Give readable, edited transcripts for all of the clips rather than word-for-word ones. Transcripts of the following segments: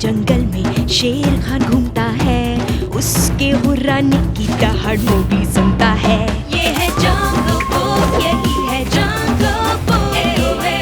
जंगल में शेर खान घूमता है, उसके हुर्राने की दहाड़ वो भी सुनता है। ये है जंगल बुक, यही है जंगल बुक,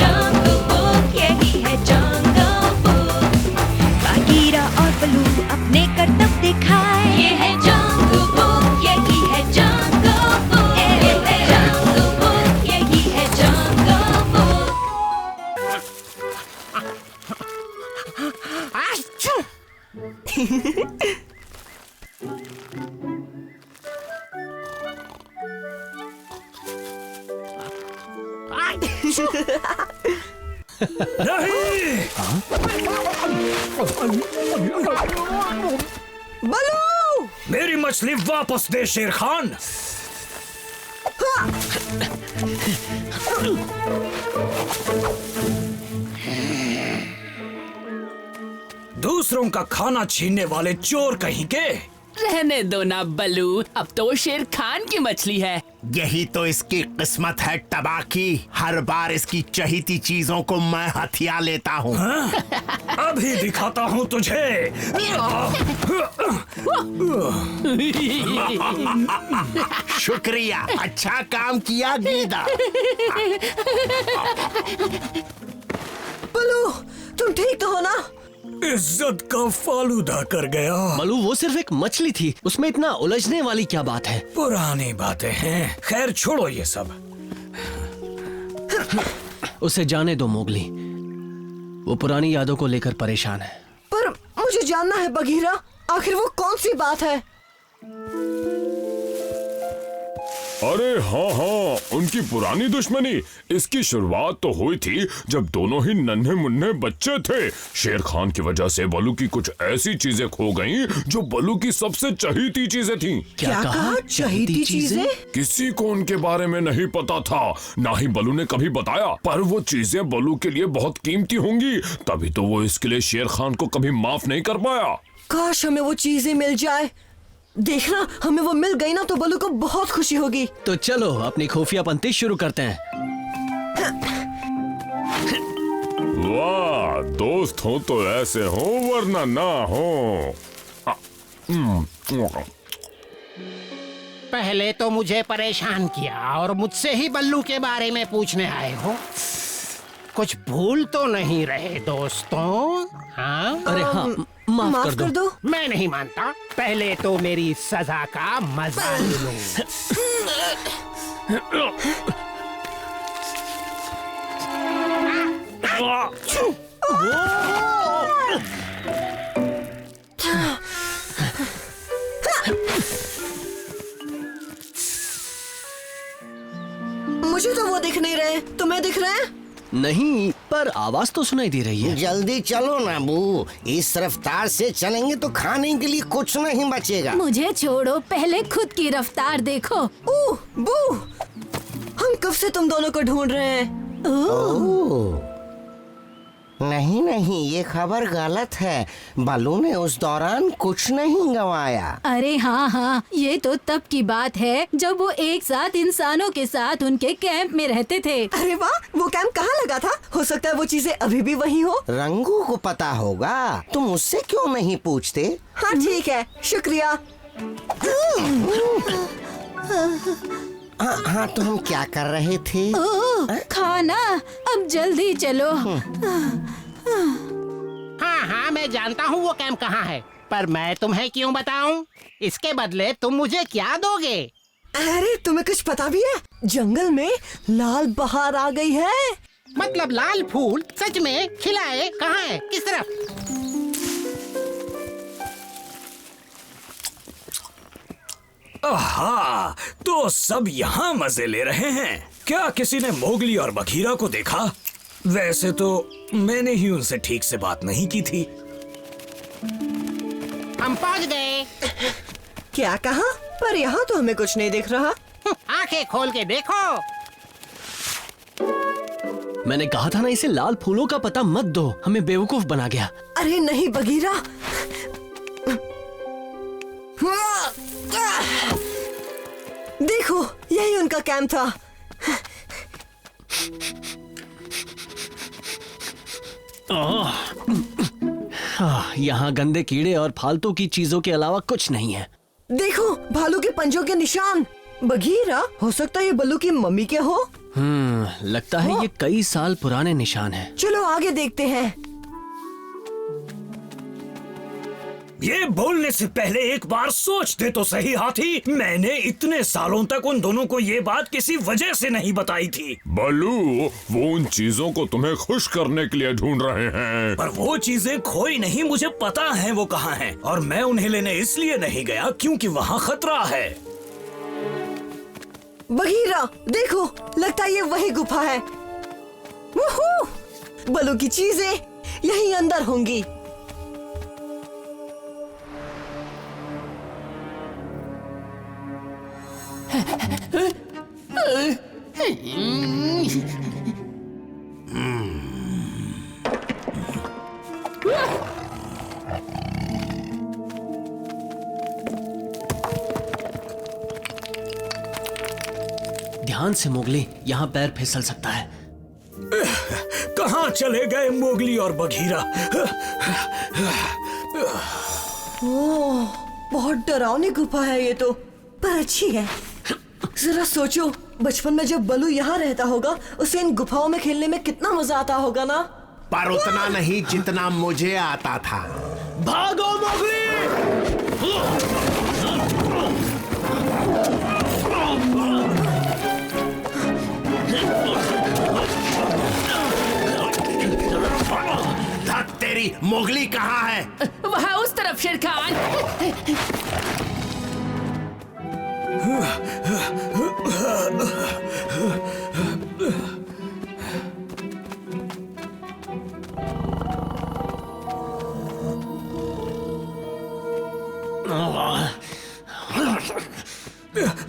जंगल बुक, यही है जंगल बुक। बागीरा और बलू अपने करतब दिखाए, ये है जंगल बुक, यही है जंगल बुक, जंगल बुक, यही है जंगल बुक। बलू! मेरी मछली वापस दे शेर खान। दूसरों का खाना छीनने वाले चोर कहीं के। रहने दो ना बलू, अब तो शेर खान की मछली है। यही तो इसकी किस्मत है तबाह की। हर बार इसकी चहीती चीजों को मैं हथिया लेता हूँ। अभी दिखाता हूँ तुझे। शुक्रिया, अच्छा काम किया गीदा। बलू, तुम ठीक तो हो ना? इज्जत का फालूदा कर गया। बलू, वो सिर्फ एक मछली थी, उसमें इतना उलझने वाली क्या बात है? पुरानी बातें हैं, खैर छोड़ो ये सब। उसे जाने दो मोगली, वो पुरानी यादों को लेकर परेशान है। पर मुझे जानना है बगीरा, आखिर वो कौन सी बात है? अरे हाँ, उनकी पुरानी दुश्मनी। इसकी शुरुआत तो हुई थी जब दोनों ही नन्हे मुन्ने बच्चे थे। शेर खान की वजह से बलू की कुछ ऐसी चीजें खो गईं जो बलू की सबसे चहीती चीजें थीं। क्या कहा? चहीती चीजें? किसी को उनके बारे में नहीं पता था, ना ही बलू ने कभी बताया। पर वो चीजें बलू के लिए बहुत कीमती होंगी, तभी तो वो इसके लिए शेर खान को कभी माफ नहीं कर पाया। काश हमें वो चीजें मिल जाए। देखना, हमें वो मिल गई ना तो बलू को बहुत खुशी होगी। तो चलो अपनी खुफियापंती शुरू करते हैं। वाह, दोस्त हो तो ऐसे हो, वरना ना हो। पहले तो मुझे परेशान किया और मुझसे ही बल्लू के बारे में पूछने आए हो। कुछ भूल तो नहीं रहे दोस्तों? हाँ? अरे हाँ, माफ कर दो। मैं नहीं मानता। पहले तो मेरी सजा का मजा लो। मुझे तो वो दिख नहीं रहे, तुम्हें दिख रहे हैं? नहीं, पर आवाज तो सुनाई दे रही है। जल्दी चलो ना बू, इस रफ्तार से चलेंगे तो खाने के लिए कुछ नहीं बचेगा। मुझे छोड़ो, पहले खुद की रफ्तार देखो। ओह बू, हम कब से तुम दोनों को ढूंढ रहे हैं। ओह, नहीं, ये खबर गलत है। बलू ने उस दौरान कुछ नहीं गंवाया। अरे हाँ, ये तो तब की बात है जब वो एक साथ इंसानों के साथ उनके कैंप में रहते थे। अरे वाह, वो कैंप कहाँ लगा था? हो सकता है वो चीजें अभी भी वहीं हो। रंगू को पता होगा, तुम उससे क्यों नहीं पूछते? हाँ ठीक है, शुक्रिया। हाँ, तो हम क्या कर रहे थे? खाना, अब जल्दी चलो। हाँ, मैं जानता हूँ वो कैंप कहाँ है, पर मैं तुम्हें क्यों बताऊं? इसके बदले तुम मुझे क्या दोगे? अरे तुम्हें कुछ पता भी है? जंगल में लाल बहार आ गई है। मतलब लाल फूल सच में खिलाए? कहाँ है? किस तरफ? आहा, तो सब यहाँ मजे ले रहे हैं। क्या किसी ने मोगली और बघीरा को देखा? वैसे तो मैंने ही उनसे ठीक से बात नहीं की थी। हम पहुँच गए। क्या कहा? पर यहाँ तो हमें कुछ नहीं दिख रहा। आंखें खोल के देखो। मैंने कहा था ना, इसे लाल फूलों का पता मत दो, हमें बेवकूफ बना गया। अरे नहीं बघीरा, देखो यही उनका कैंप था। यहाँ गंदे कीड़े और फालतू की चीजों के अलावा कुछ नहीं है। देखो भालू के पंजों के निशान। बघीरा, हो सकता है ये बल्लू की मम्मी के हो। लगता है ये कई साल पुराने निशान हैं। चलो आगे देखते हैं। ये बोलने से पहले एक बार सोचते तो सही हाथी। मैंने इतने सालों तक उन दोनों को ये बात किसी वजह से नहीं बताई थी। बल्लू, वो उन चीजों को तुम्हें खुश करने के लिए ढूंढ रहे हैं। पर वो चीजें खोई नहीं, मुझे पता है वो कहाँ हैं। और मैं उन्हें लेने इसलिए नहीं गया क्योंकि वहाँ खतरा है। बघीरा देखो, लगता है ये वही गुफा है। वूहू! बल्लू की चीजें यहीं अंदर होंगी। ध्यान से मोगली, यहाँ पैर फिसल सकता है। कहाँ चले गए मोगली और बघीरा? ओह, बहुत डरावनी गुफा है ये तो, पर अच्छी है। जरा सोचो, बचपन में जब बल्लू यहाँ रहता होगा, उसे इन गुफाओं में खेलने में कितना मजा आता होगा ना। पर उतना नहीं जितना मुझे आता था। भागो मोगली! धत तेरी, मोगली कहाँ है? वहाँ उस तरफ शेर खान।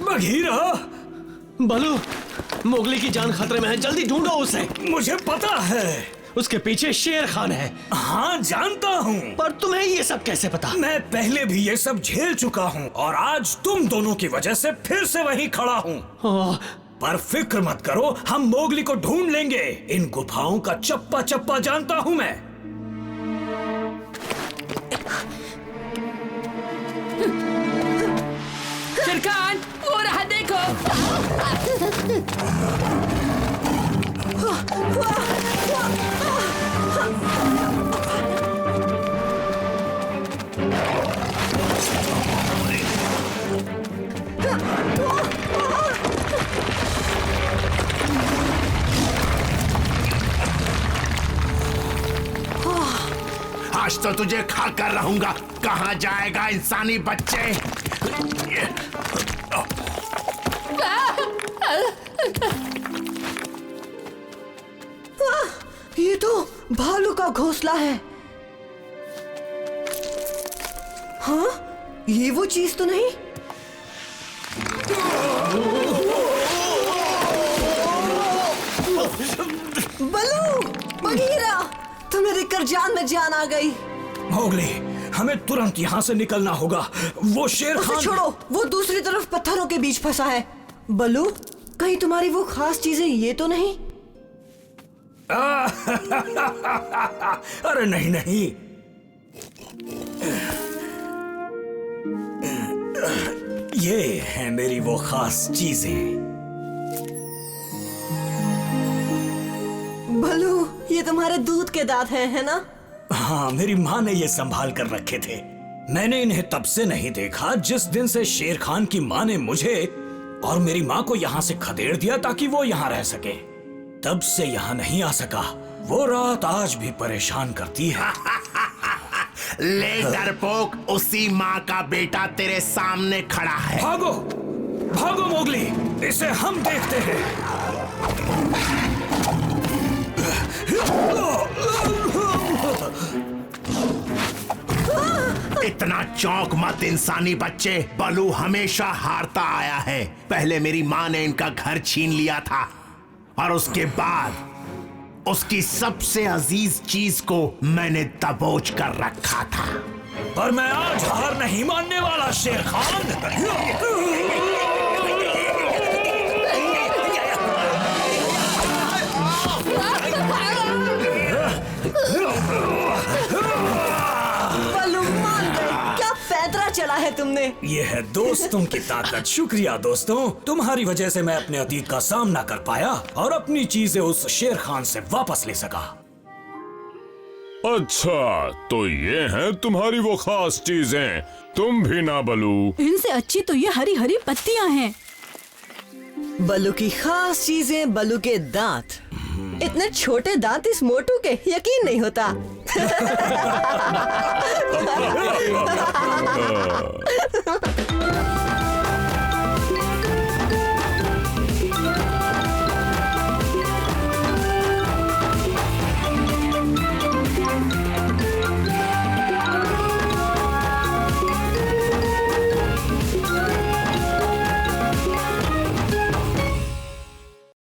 बघीरा! बल्लू, मोगली की जान खतरे में है, जल्दी ढूंढो उसे। मुझे पता है, उसके पीछे शेर खान है। हाँ जानता हूँ। पर तुम्हें ये सब कैसे पता? मैं पहले भी ये सब झेल चुका हूँ और आज तुम दोनों की वजह से फिर से वहीं खड़ा हूँ। पर फिक्र मत करो, हम मोगली को ढूंढ लेंगे। इन गुफाओं का चप्पा चप्पा जानता हूँ मैं। शेर खान, वो रहा देखो। आज तो तुझे खा कर रहूंगा। कहाँ जाएगा इंसानी बच्चे? ये तो भालू का घोंसला है। हाँ, ये वो चीज तो नहीं। बल्लू, बघीरा, तुम्हें देखकर जान में जान आ गई। मोगली, हमें तुरंत यहाँ से निकलना होगा। वो शेर उसे खान। छोड़ो, वो दूसरी तरफ पत्थरों के बीच फंसा है। बल्लू, कहीं तुम्हारी वो खास चीजें ये तो नहीं? अरे नहीं नहीं, ये है मेरी वो खास चीजें। बल्लू, ये तुम्हारे दूध के दांत हैं, है ना? हाँ, मेरी माँ ने ये संभाल कर रखे थे। मैंने इन्हें तब से नहीं देखा जिस दिन से शेर खान की माँ ने मुझे और मेरी माँ को यहाँ से खदेड़ दिया ताकि वो यहाँ रह सके। तब से यहाँ नहीं आ सका। वो रात आज भी परेशान करती है। ले डरपोक, उसी माँ का बेटा तेरे सामने खड़ा है। भागो भागो मोगली, इसे हम देखते हैं। इतना चौंक मत इंसानी बच्चे, बलू हमेशा हारता आया है। पहले मेरी माँ ने इनका घर छीन लिया था और उसके बाद उसकी सबसे अजीज चीज को मैंने दबोच कर रखा था। पर मैं आज हार नहीं मानने वाला शेर खान। पकड़ा है तुमने। ये है दोस्तों की ताकत। शुक्रिया दोस्तों, तुम्हारी वजह से मैं अपने अतीत का सामना कर पाया और अपनी चीजें उस शेर खान से वापस ले सका। अच्छा, तो ये हैं तुम्हारी वो खास चीजें। तुम भी ना बलू। इनसे अच्छी तो ये हरी हरी पत्तियां हैं। बल्लू की खास चीजें, बल्लू के दांत। इतने छोटे दांत इस मोटू के, यकीन नहीं होता।